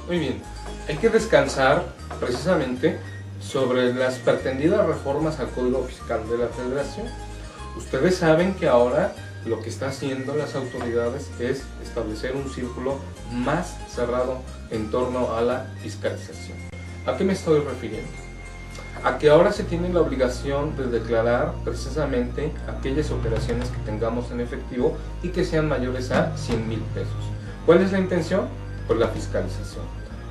Muy bien, hay que descansar precisamente sobre las pretendidas reformas al Código Fiscal de la Federación. Ustedes saben que ahora lo que está haciendo las autoridades es establecer un círculo más cerrado en torno a la fiscalización. ¿A qué me estoy refiriendo? A que ahora se tiene la obligación de declarar precisamente aquellas operaciones que tengamos en efectivo y que sean mayores a 100,000 pesos. ¿Cuál es la intención? Pues la fiscalización.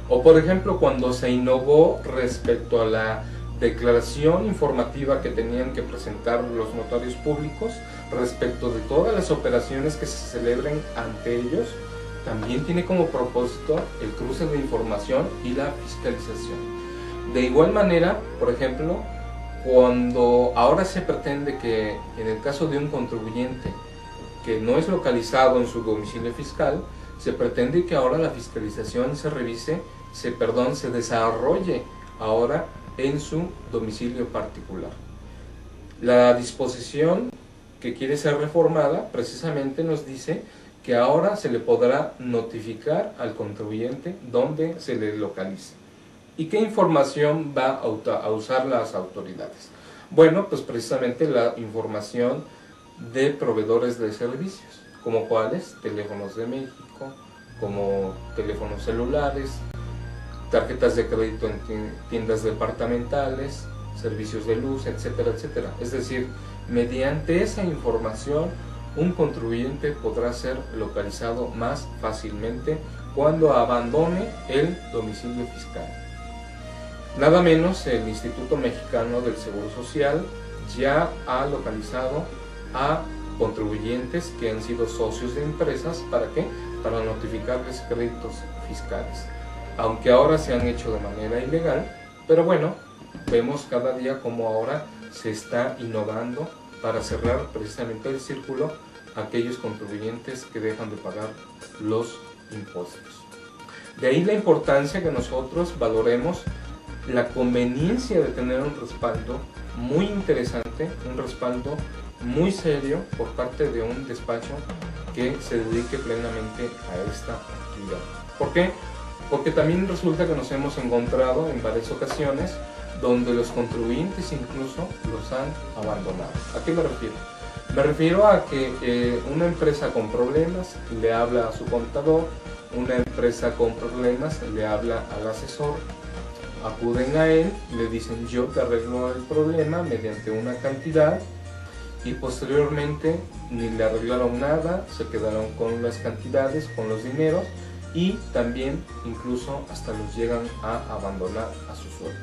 O por ejemplo, cuando se innovó respecto a la declaración informativa que tenían que presentar los notarios públicos respecto de todas las operaciones que se celebren ante ellos, también tiene como propósito el cruce de información y la fiscalización. De igual manera, por ejemplo, cuando ahora se pretende que en el caso de un contribuyente que no es localizado en su domicilio fiscal, se pretende que ahora la fiscalización se revise, se desarrolle ahora en su domicilio particular. La disposición que quiere ser reformada precisamente nos dice que ahora se le podrá notificar al contribuyente dónde se le localiza. ¿Y qué información va a usar las autoridades? Bueno, pues precisamente la información de proveedores de servicios, como cuáles, Teléfonos de México, como teléfonos celulares, tarjetas de crédito en tiendas departamentales, servicios de luz, etcétera, etcétera. Es decir, mediante esa información, un contribuyente podrá ser localizado más fácilmente cuando abandone el domicilio fiscal. Nada menos, el Instituto Mexicano del Seguro Social ya ha localizado a contribuyentes que han sido socios de empresas. ¿Para qué? Para notificarles créditos fiscales. Aunque ahora se han hecho de manera ilegal, pero bueno, vemos cada día como ahora se está innovando para cerrar precisamente el círculo a aquellos contribuyentes que dejan de pagar los impuestos. De ahí la importancia que nosotros valoremos la conveniencia de tener un respaldo muy interesante, un respaldo muy serio por parte de un despacho que se dedique plenamente a esta actividad. ¿Por qué? Porque también resulta que nos hemos encontrado en varias ocasiones donde los contribuyentes incluso los han abandonado. ¿A qué me refiero? Me refiero a que una empresa con problemas le habla a su contador, una empresa con problemas le habla al asesor, acuden a él, le dicen yo te arreglo el problema mediante una cantidad y posteriormente ni le arreglaron nada, se quedaron con las cantidades, con los dineros y también incluso hasta los llegan a abandonar a su suerte.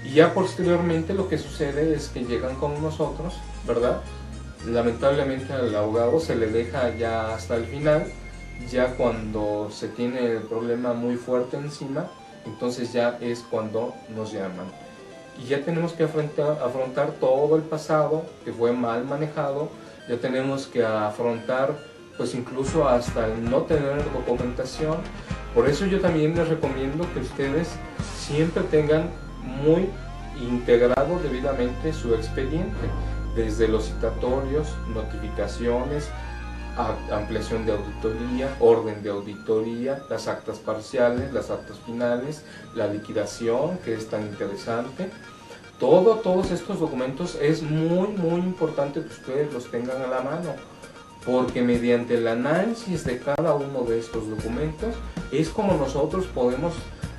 Y ya posteriormente lo que sucede es que llegan con nosotros, ¿verdad? Lamentablemente al abogado se le deja ya hasta el final, ya cuando se tiene el problema muy fuerte encima, entonces ya es cuando nos llaman. Y ya tenemos que afrontar todo el pasado que fue mal manejado, ya tenemos que afrontar pues incluso hasta el no tener documentación. Por eso yo también les recomiendo que ustedes siempre tengan muy integrado debidamente su expediente, desde los citatorios, notificaciones, ampliación de auditoría, orden de auditoría, las actas parciales, las actas finales, la liquidación, que es tan interesante. Todos estos documentos es muy importante que ustedes los tengan a la mano, porque mediante el análisis de cada uno de estos documentos es como nosotros podemos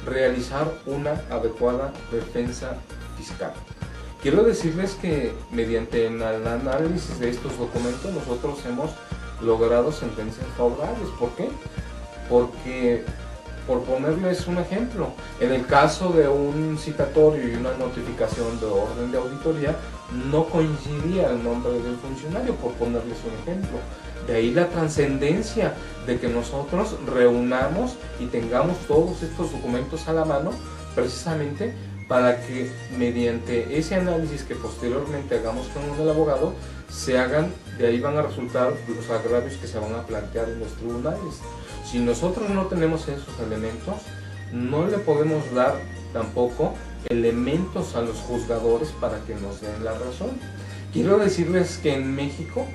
realizar una adecuada defensa fiscal. Quiero decirles que mediante el análisis de estos documentos nosotros hemos logrado sentencias favorables. ¿Por qué? Porque, por ponerles un ejemplo, en el caso de un citatorio y una notificación de orden de auditoría, no coincidía el nombre del funcionario, por ponerles un ejemplo. De ahí la trascendencia de que nosotros reunamos y tengamos todos estos documentos a la mano, precisamente para que mediante ese análisis que posteriormente hagamos con el abogado, se hagan, de ahí van a resultar los agravios que se van a plantear en los tribunales. Si nosotros no tenemos esos elementos, no le podemos dar tampoco elementos a los juzgadores para que nos den la razón. Quiero decirles que en México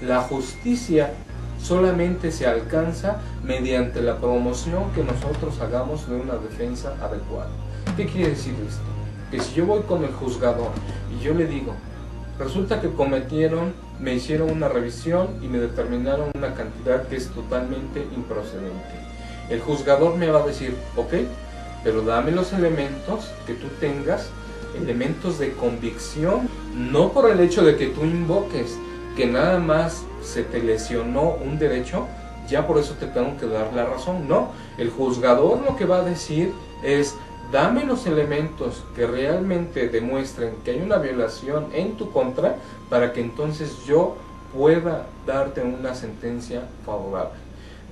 la justicia solamente se alcanza mediante la promoción que nosotros hagamos de una defensa adecuada. ¿Qué quiere decir esto? Que si yo voy con el juzgador y yo le digo, resulta que me hicieron una revisión y me determinaron una cantidad que es totalmente improcedente. El juzgador me va a decir, ok, pero dame los elementos que tú tengas, elementos de convicción, no por el hecho de que tú invoques que nada más se te lesionó un derecho, ya por eso te tengo que dar la razón. No, el juzgador lo que va a decir es, dame los elementos que realmente demuestren que hay una violación en tu contra para que entonces yo pueda darte una sentencia favorable.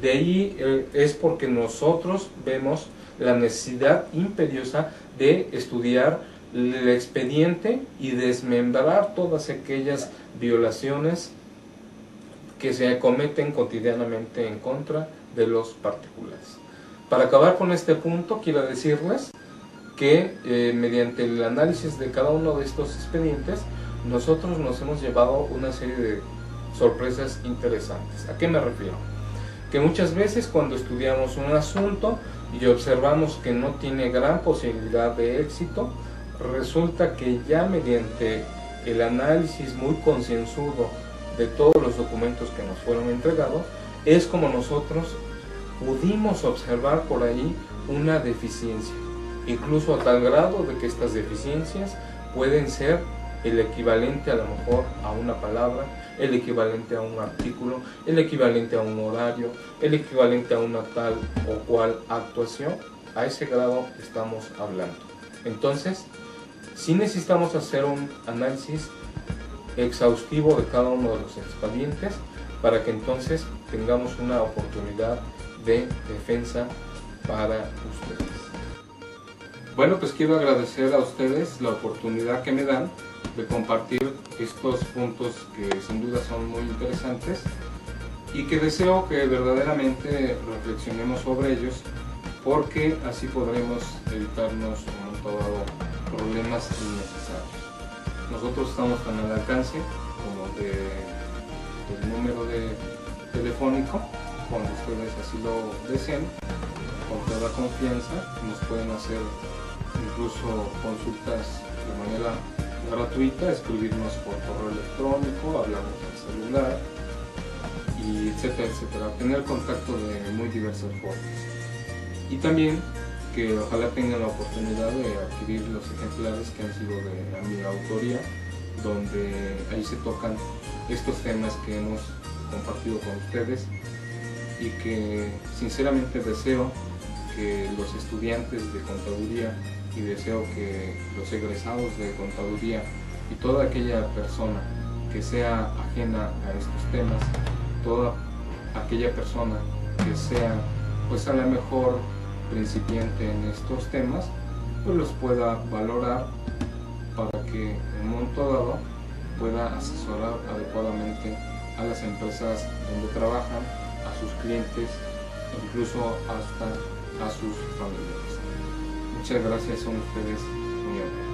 De ahí es porque nosotros vemos la necesidad imperiosa de estudiar el expediente y desmembrar todas aquellas violaciones que se cometen cotidianamente en contra de los particulares. Para acabar con este punto, quiero decirles que mediante el análisis de cada uno de estos expedientes, nosotros nos hemos llevado una serie de sorpresas interesantes. ¿A qué me refiero? Que muchas veces cuando estudiamos un asunto y observamos que no tiene gran posibilidad de éxito, resulta que ya mediante el análisis muy concienzudo de todos los documentos que nos fueron entregados, es como nosotros pudimos observar por ahí una deficiencia, incluso a tal grado de que estas deficiencias pueden ser el equivalente a lo mejor a una palabra, el equivalente a un artículo, el equivalente a un horario, el equivalente a una tal o cual actuación. A ese grado estamos hablando. Entonces, sí necesitamos hacer un análisis exhaustivo de cada uno de los expedientes para que entonces tengamos una oportunidad de defensa para ustedes. Bueno, pues quiero agradecer a ustedes la oportunidad que me dan de compartir estos puntos que sin duda son muy interesantes y que deseo que verdaderamente reflexionemos sobre ellos, porque así podremos evitarnos un montón de problemas innecesarios. Nosotros estamos tan al alcance como del número telefónico, cuando ustedes así lo deseen, con toda confianza nos pueden hacer incluso consultas de manera gratuita, escribirnos por correo electrónico, hablarnos al celular, y etcétera, etcétera, tener contacto de muy diversas formas. Y también que ojalá tengan la oportunidad de adquirir los ejemplares que han sido de mi autoría, donde ahí se tocan estos temas que hemos compartido con ustedes y que sinceramente deseo que los estudiantes de contaduría y deseo que los egresados de contaduría y toda aquella persona que sea ajena a estos temas, toda aquella persona que sea pues a lo mejor principiante en estos temas, pues los pueda valorar para que en un momento dado pueda asesorar adecuadamente a las empresas donde trabajan, a sus clientes, incluso hasta a sus familiares. Muchas gracias, son ustedes muy amables.